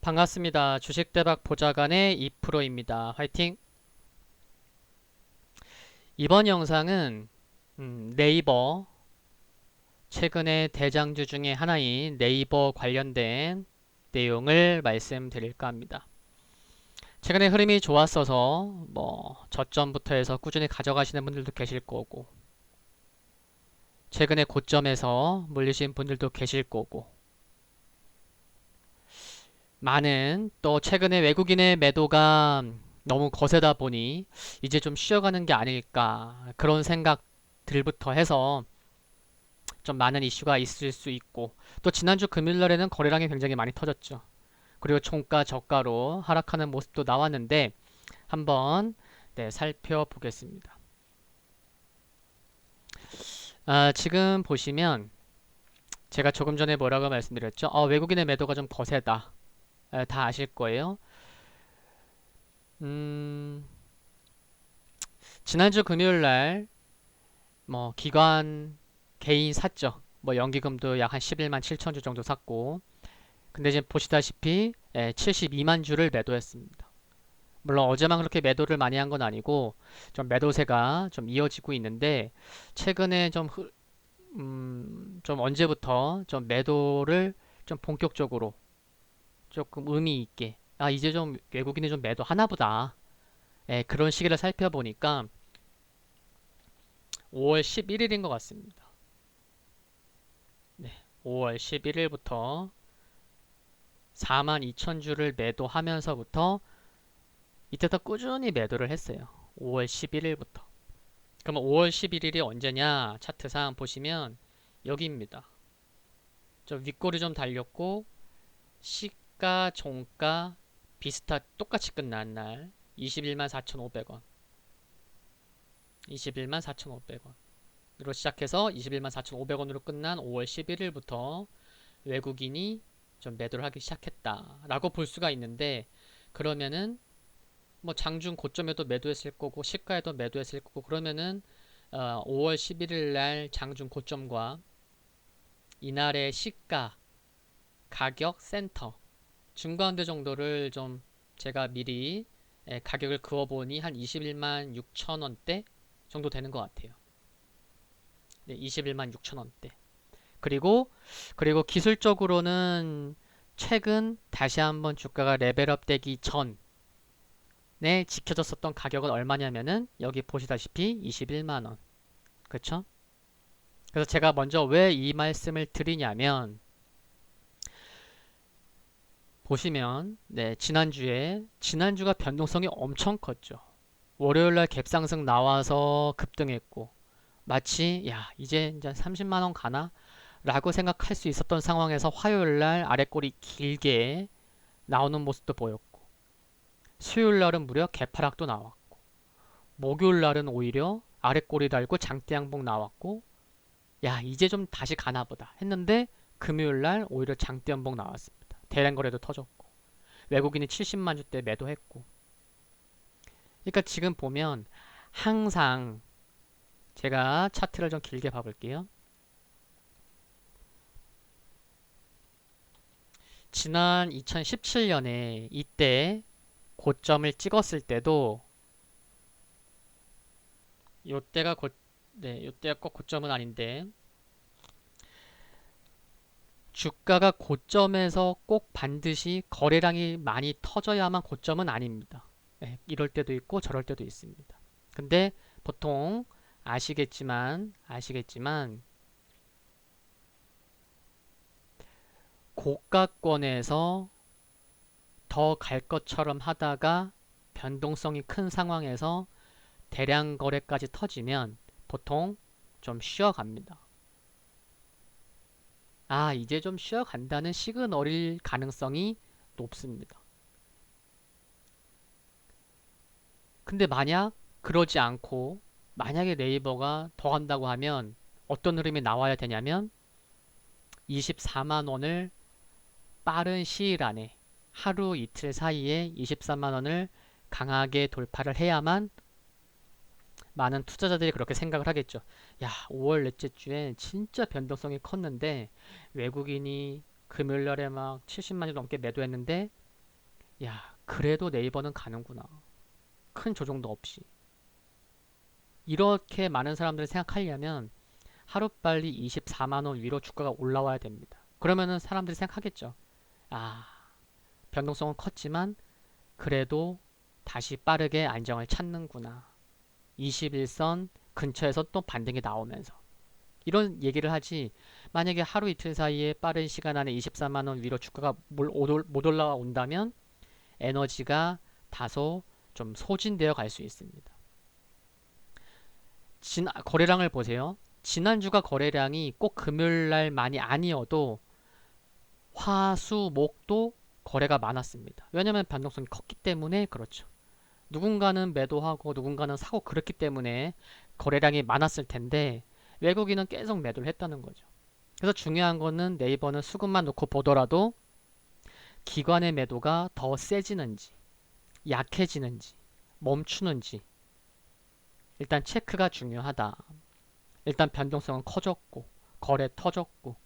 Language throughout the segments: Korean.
반갑습니다. 주식대박 보좌관의 2%입니다. 화이팅! 이번 영상은 네이버 최근의 대장주 중에 하나인 네이버 관련된 내용을 말씀드릴까 합니다. 최근에 흐름이 좋았어서 저점부터 해서 꾸준히 가져가시는 분들도 계실 거고, 최근에 고점에서 물리신 분들도 계실 거고, 많은 또 최근에 외국인의 매도가 너무 거세다 보니 이제 좀 쉬어가는 게 아닐까 그런 생각들부터 해서 좀 많은 이슈가 있을 수 있고, 또 지난주 금요일날에는 거래량이 굉장히 많이 터졌죠. 그리고 종가 저가로 하락하는 모습도 나왔는데 한번 살펴보겠습니다. 지금 보시면 제가 조금 전에 뭐라고 말씀드렸죠? 외국인의 매도가 좀 거세다. 다 아실 거예요. 음, 지난주 금요일날 기관 개인 샀죠. 연기금도 약 한 11만 7천 주 정도 샀고, 근데 지금 보시다시피 72만 주를 매도했습니다. 물론 어제만 그렇게 매도를 많이 한 건 아니고 좀 매도세가 좀 이어지고 있는데, 최근에 좀 언제부터 좀 매도를 좀 본격적으로 조금 의미 있게, 이제 좀 외국인이 좀 매도 하나 보다, 그런 시기를 살펴보니까 5월 11일인 것 같습니다. 5월 11일부터 4만 2천 주를 매도하면서부터 이때부터 꾸준히 매도를 했어요. 5월 11일부터. 그러면 5월 11일이 언제냐? 차트상 보시면 여기입니다. 좀 윗골이 좀 달렸고, 시가, 종가 똑같이 끝난 날 21만 4,500원. 21만 4,500원으로 시작해서 21만 4,500원으로 끝난 5월 11일부터 외국인이 좀 매도를 하기 시작했다라고 볼 수가 있는데, 그러면은 장중 고점에도 매도했을 거고 시가에도 매도했을 거고, 그러면은 5월 11일 날 장중 고점과 이날의 시가, 가격, 센터 중간대 정도를 좀 제가 미리 가격을 그어보니 한 21만 6천 원대 정도 되는 것 같아요. 네, 21만 6천 원대. 그리고 기술적으로는 최근 다시 한번 주가가 레벨업 되기 전에 지켜졌었던 가격은 얼마냐면은 여기 보시다시피 21만 원. 그쵸? 그래서 제가 먼저 왜 이 말씀을 드리냐면, 보시면 지난주가 변동성이 엄청 컸죠. 월요일날 갭상승 나와서 급등했고, 마치 이제 30만 원 가나? 라고 생각할 수 있었던 상황에서 화요일날 아래꼬리 길게 나오는 모습도 보였고, 수요일날은 무려 개파락도 나왔고, 목요일날은 오히려 아래꼬리 달고 장대 양봉 나왔고, 이제 좀 다시 가나 보다 했는데, 금요일날 오히려 장대 양봉 나왔습니다. 대량 거래도 터졌고, 외국인이 70만 주대 매도했고. 그러니까 지금 보면 항상, 제가 차트를 좀 길게 봐볼게요. 지난 2017년에 이때 고점을 찍었을 때도, 요때가 요때가 꼭 고점은 아닌데, 주가가 고점에서 꼭 반드시 거래량이 많이 터져야만 고점은 아닙니다. 이럴 때도 있고 저럴 때도 있습니다. 근데 보통 아시겠지만 고가권에서 더 갈 것처럼 하다가 변동성이 큰 상황에서 대량 거래까지 터지면 보통 좀 쉬어갑니다. 이제 좀 쉬어간다는 시그널일 가능성이 높습니다. 근데 만약 그러지 않고, 만약에 네이버가 더 간다고 하면 어떤 흐름이 나와야 되냐면, 24만 원을 빠른 시일 안에, 하루 이틀 사이에 24만 원을 강하게 돌파를 해야만 많은 투자자들이 그렇게 생각을 하겠죠. 5월 넷째 주에 진짜 변동성이 컸는데 외국인이 금요일날에 막 70만 주 넘게 매도했는데 야, 그래도 네이버는 가는구나. 큰 조정도 없이. 이렇게 많은 사람들이 생각하려면 하루빨리 24만 원 위로 주가가 올라와야 됩니다. 그러면은 사람들이 생각하겠죠. 아, 변동성은 컸지만 그래도 다시 빠르게 안정을 찾는구나. 21선 근처에서 또 반등이 나오면서. 이런 얘기를 하지. 만약에 하루 이틀 사이에 빠른 시간 안에 24만 원 위로 주가가 못 올라온다면 에너지가 다소 좀 소진되어 갈 수 있습니다. 거래량을 보세요. 지난주가 거래량이 꼭 금요일날만이 아니어도 화, 수, 목도 거래가 많았습니다. 왜냐하면 변동성이 컸기 때문에 그렇죠. 누군가는 매도하고 누군가는 사고 그렇기 때문에 거래량이 많았을 텐데 외국인은 계속 매도를 했다는 거죠. 그래서 중요한 거는 네이버는 수급만 놓고 보더라도 기관의 매도가 더 세지는지 약해지는지 멈추는지 일단 체크가 중요하다. 일단 변동성은 커졌고 거래 터졌고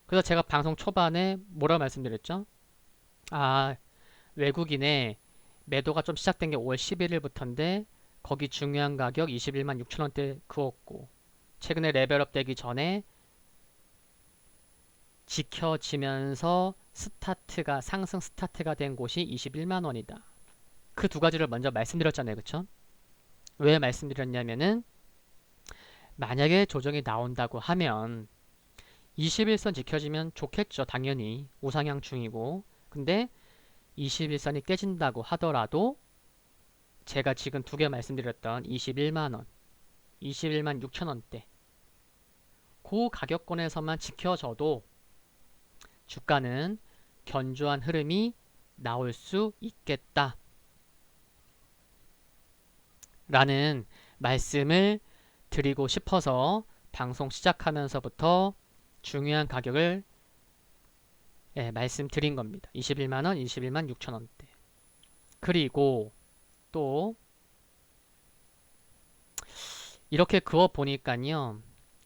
그래서 제가 방송 초반에 뭐라고 말씀드렸죠? 아, 외국인의 매도가 좀 시작된 게 5월 11일부터인데 거기 중요한 가격 21만 6천 원대 그었고 최근에 레벨업 되기 전에 지켜지면서 스타트가 상승 스타트가 된 곳이 21만 원이다. 그 두 가지를 먼저 말씀드렸잖아요. 그쵸? 왜 말씀드렸냐면은 만약에 조정이 나온다고 하면 21선 지켜지면 좋겠죠. 당연히 우상향 중이고 근데 21선이 깨진다고 하더라도 제가 지금 두 개 말씀드렸던 21만원 21만 6천원대 그 가격권에서만 지켜져도 주가는 견조한 흐름이 나올 수 있겠다 라는 말씀을 드리고 싶어서 방송 시작하면서부터 중요한 가격을 말씀드린 겁니다. 21만원, 21만 6천원대. 그리고 또 이렇게 그어 보니까요.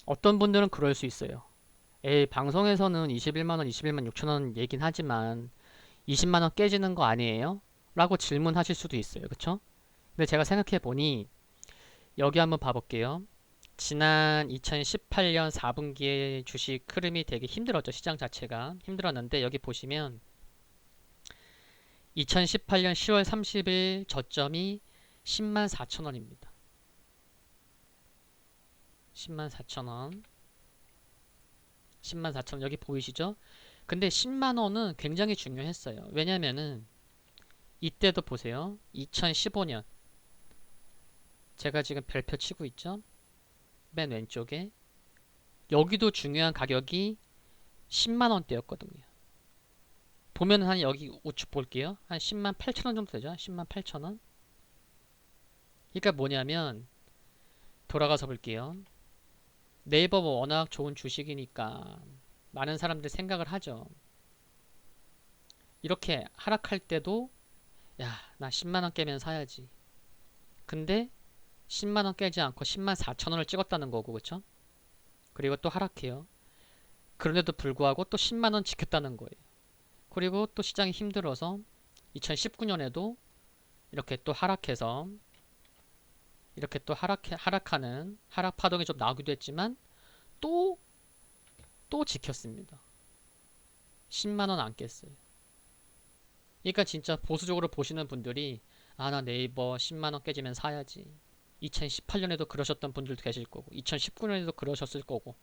어떤 분들은 그럴 수 있어요. 방송에서는 21만원, 21만 6천원 얘긴 하지만 20만원 깨지는 거 아니에요? 라고 질문하실 수도 있어요. 그쵸? 근데 제가 생각해 보니 여기 한번 봐볼게요. 지난 2018년 4분기에 주식 흐름이 되게 힘들었죠. 시장 자체가 힘들었는데 여기 보시면 2018년 10월 30일 저점이 10만 4천원입니다. 10만 4천원 10만 4천원 여기 보이시죠? 근데 10만원은 굉장히 중요했어요. 왜냐면은 이때도 보세요. 2015년 제가 지금 별표 치고 있죠? 맨 왼쪽에 여기도 중요한 가격이 10만원대였거든요. 보면 한 여기 우측 볼게요. 한 10만 8천원 정도 되죠? 10만 8천원. 그러니까 뭐냐면 돌아가서 볼게요. 네이버 뭐 워낙 좋은 주식이니까 많은 사람들이 생각을 하죠. 이렇게 하락할 때도 야, 나 10만원 깨면 사야지. 근데 10만원 깨지 않고 10만 4천원을 찍었다는 거고 그쵸? 그리고 또 하락해요. 그런데도 불구하고 또 10만원 지켰다는 거예요. 그리고 또 시장이 힘들어서 2019년에도 이렇게 또 하락해서 이렇게 또 하락하는 하락 파동이 좀 나오기도 했지만 또 지켰습니다. 10만원 안 깼어요. 그러니까 진짜 보수적으로 보시는 분들이 아, 나 네이버 10만원 깨지면 사야지. 2018년에도 그러셨던 분들도 계실 거고 2019년에도 그러셨을 거고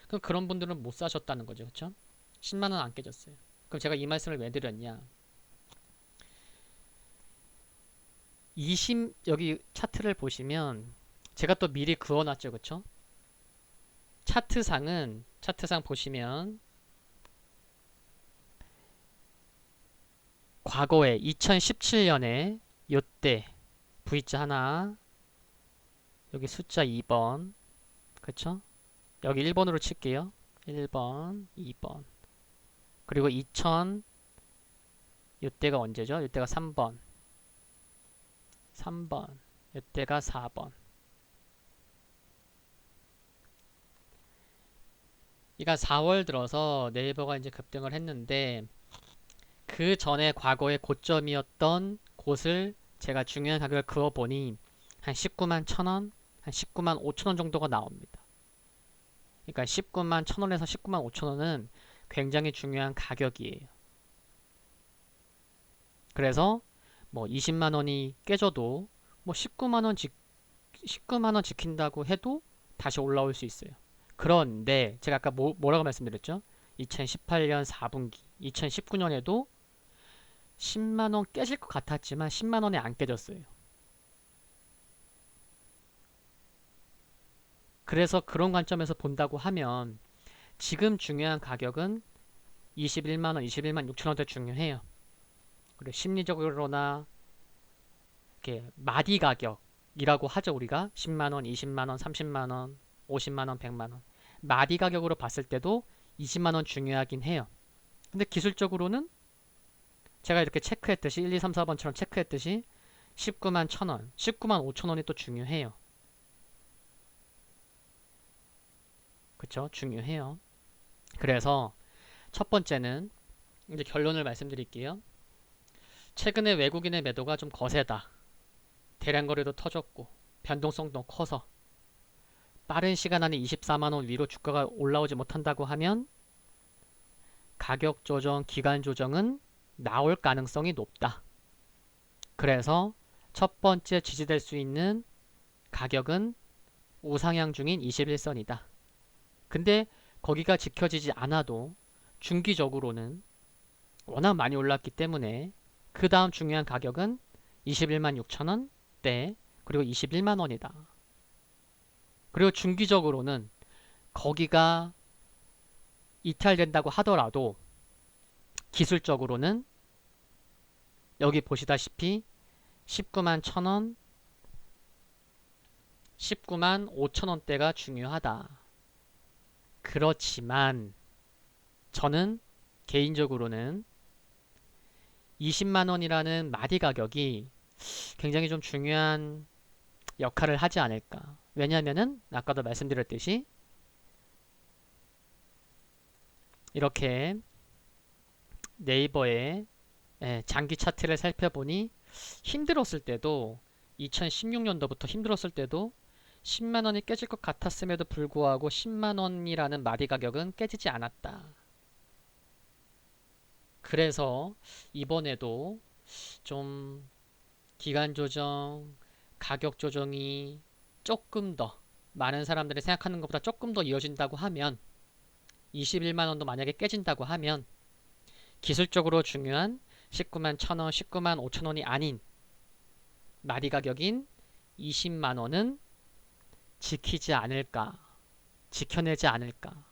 그럼 그런 분들은 못 사셨다는 거죠. 그쵸? 10만원 안 깨졌어요. 그럼 제가 이 말씀을 왜 드렸냐? 여기 차트를 보시면 제가 또 미리 그어놨죠. 그쵸? 차트상 보시면 과거에 2017년에 요때 V자 하나 여기 숫자 2번 그쵸? 여기 1번으로 칠게요. 1번 2번 그리고 2000 요때가 언제죠? 요때가 3번 요때가 4번 그러니까 4월 들어서 네이버가 이제 급등을 했는데 그 전에 과거의 고점이었던 곳을 제가 중요한 가격을 그어보니 한 19만 1,000원, 한 19만 5천 원 정도가 나옵니다. 그러니까 19만 1,000원에서 19만 5천 원은 굉장히 중요한 가격이에요. 그래서 뭐 20만 원이 깨져도 뭐 19만 원 지킨다고 해도 다시 올라올 수 있어요. 그런데 제가 아까 뭐라고 말씀드렸죠? 2018년 4분기, 2019년에도 10만 원 깨질 것 같았지만 10만 원이 안 깨졌어요. 그래서 그런 관점에서 본다고 하면 지금 중요한 가격은 21만 원, 21만 6천 원대 중요해요. 그리고 심리적으로나 이렇게 마디 가격이라고 하죠. 우리가 10만 원, 20만 원, 30만 원, 50만 원, 100만 원. 마디 가격으로 봤을 때도 20만 원 중요하긴 해요. 근데 기술적으로는 제가 이렇게 체크했듯이 1, 2, 3, 4번처럼 체크했듯이 19만 1,000원, 19만 5천 원이 또 중요해요. 그쵸? 중요해요. 그래서 첫 번째는 이제 결론을 말씀드릴게요. 최근에 외국인의 매도가 좀 거세다. 대량 거래도 터졌고 변동성도 커서 빠른 시간 안에 24만 원 위로 주가가 올라오지 못한다고 하면 가격 조정, 기간 조정은 나올 가능성이 높다. 그래서 첫 번째 지지될 수 있는 가격은 우상향 중인 21선이다. 근데 거기가 지켜지지 않아도 중기적으로는 워낙 많이 올랐기 때문에 그 다음 중요한 가격은 21만 6천 원대 그리고 21만 원이다. 그리고 중기적으로는 거기가 이탈된다고 하더라도 기술적으로는 여기 보시다시피 19만 1,000원, 19만 5천 원대가 중요하다. 그렇지만 저는 개인적으로는 20만 원이라는 마디 가격이 굉장히 좀 중요한 역할을 하지 않을까. 왜냐하면은 아까도 말씀드렸듯이 이렇게 네이버에 장기 차트를 살펴보니 힘들었을 때도 2016년도부터 힘들었을 때도 10만 원이 깨질 것 같았음에도 불구하고 10만 원이라는 마디 가격은 깨지지 않았다. 그래서 이번에도 좀 기간 조정, 가격 조정이 조금 더 많은 사람들이 생각하는 것보다 조금 더 이어진다고 하면 21만 원도 만약에 깨진다고 하면 기술적으로 중요한 19만 1,000원, 19만 5천 원이 아닌 마디 가격인 20만 원은 지키지 않을까, 지켜내지 않을까.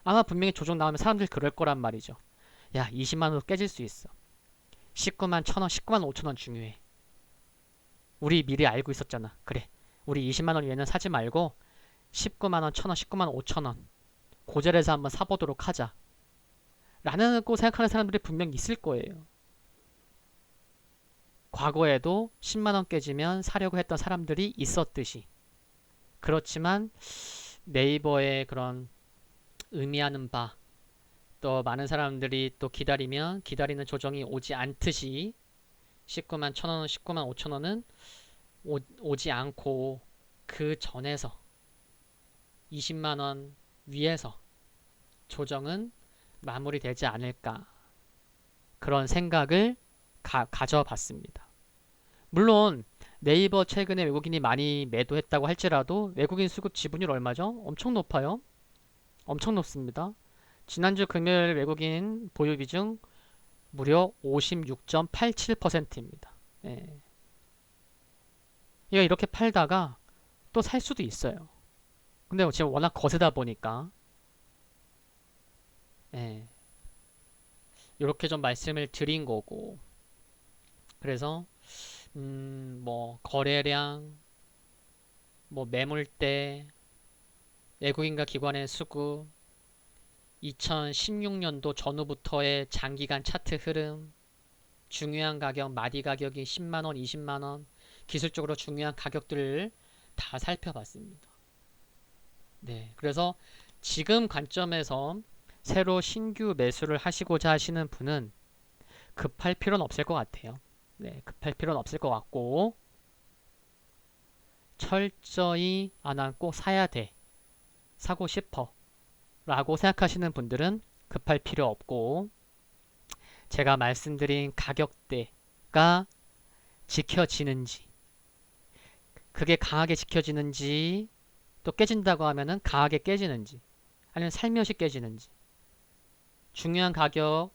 아마 분명히 조정 나오면 사람들이 그럴 거란 말이죠. 야, 20만 원도 깨질 수 있어. 19만 1,000원, 19만 5천 원 중요해. 우리 미리 알고 있었잖아. 그래, 우리 20만 원 위에는 사지 말고 19만 원, 1,000원, 19만 5천 원 고절해서 한번 사보도록 하자. 라는 거 생각하는 사람들이 분명 있을 거예요. 과거에도 10만 원 깨지면 사려고 했던 사람들이 있었듯이. 그렇지만 네이버의 그런 의미하는 바, 또 많은 사람들이 또 기다리면 기다리는 조정이 오지 않듯이 19만 1,000원, 19만 5천 원은 오지 않고 그 전에서 20만 원 위에서 조정은 마무리되지 않을까 그런 생각을 가져봤습니다. 물론 네이버 최근에 외국인이 많이 매도했다고 할지라도 외국인 수급 지분율 얼마죠? 엄청 높아요. 엄청 높습니다. 지난주 금요일 외국인 보유 비중 무려 56.87%입니다. 예. 얘가 이렇게 팔다가 또 살 수도 있어요. 근데 지금 워낙 거세다 보니까 예. 이렇게 좀 말씀을 드린 거고 그래서 뭐 거래량, 뭐 매물대, 외국인과 기관의 수급, 2016년도 전후부터의 장기간 차트 흐름, 중요한 가격, 마디 가격이 10만원, 20만원, 기술적으로 중요한 가격들을 다 살펴봤습니다. 네, 그래서 지금 관점에서 새로 신규 매수를 하시고자 하시는 분은 급할 필요는 없을 것 같아요. 네, 급할 필요는 없을 것 같고 철저히 난 꼭 사야 돼, 사고 싶어 라고 생각하시는 분들은 급할 필요 없고 제가 말씀드린 가격대가 지켜지는지 그게 강하게 지켜지는지 또 깨진다고 하면은 강하게 깨지는지 아니면 살며시 깨지는지 중요한 가격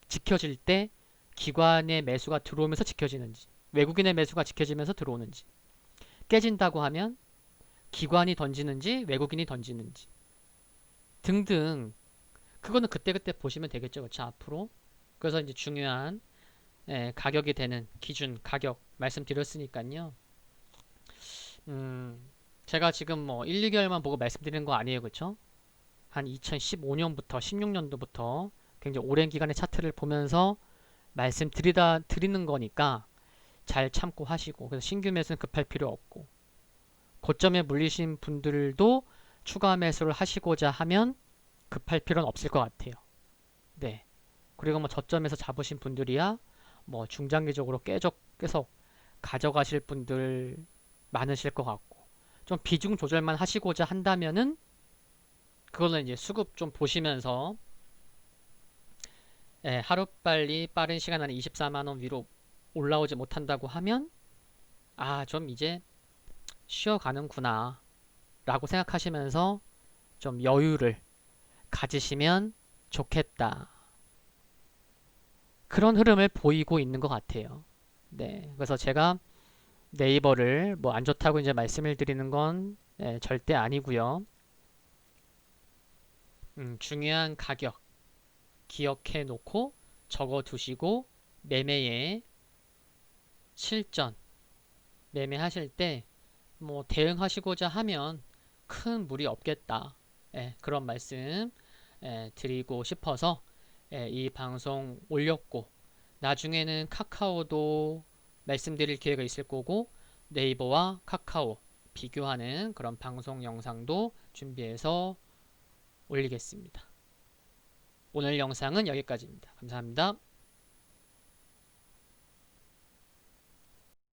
지켜질 때 기관의 매수가 들어오면서 지켜지는지 외국인의 매수가 지켜지면서 들어오는지 깨진다고 하면 기관이 던지는지 외국인이 던지는지 등등 그거는 그때그때 보시면 되겠죠. 그렇죠? 앞으로 그래서 이제 중요한 가격이 되는 기준 가격 말씀드렸으니까요. 음, 제가 지금 뭐 1, 2개월만 보고 말씀드리는 거 아니에요. 그렇죠? 한 2015년부터 16년도부터 굉장히 오랜 기간의 차트를 보면서 드리는 거니까 잘 참고 하시고 그래서 신규 매수는 급할 필요 없고 고점에 물리신 분들도 추가 매수를 하시고자 하면 급할 필요는 없을 것 같아요. 네. 그리고 뭐 저점에서 잡으신 분들이야 뭐 중장기적으로 계속 가져가실 분들 많으실 것 같고 좀 비중 조절만 하시고자 한다면은 그거는 이제 수급 좀 보시면서 하루빨리 빠른 시간 안에 24만 원 위로 올라오지 못한다고 하면 좀 이제 쉬어가는구나 라고 생각하시면서 좀 여유를 가지시면 좋겠다. 그런 흐름을 보이고 있는 것 같아요. 네. 그래서 제가 네이버를 뭐 안 좋다고 이제 말씀을 드리는 건 절대 아니고요. 중요한 가격 기억해 놓고 적어 두시고 매매에 실전 매매하실 때 뭐 대응하시고자 하면 큰 무리 없겠다. 그런 말씀 드리고 싶어서 이 방송 올렸고 나중에는 카카오도 말씀드릴 기회가 있을 거고 네이버와 카카오 비교하는 그런 방송 영상도 준비해서 올리겠습니다. 오늘 영상은 여기까지입니다. 감사합니다.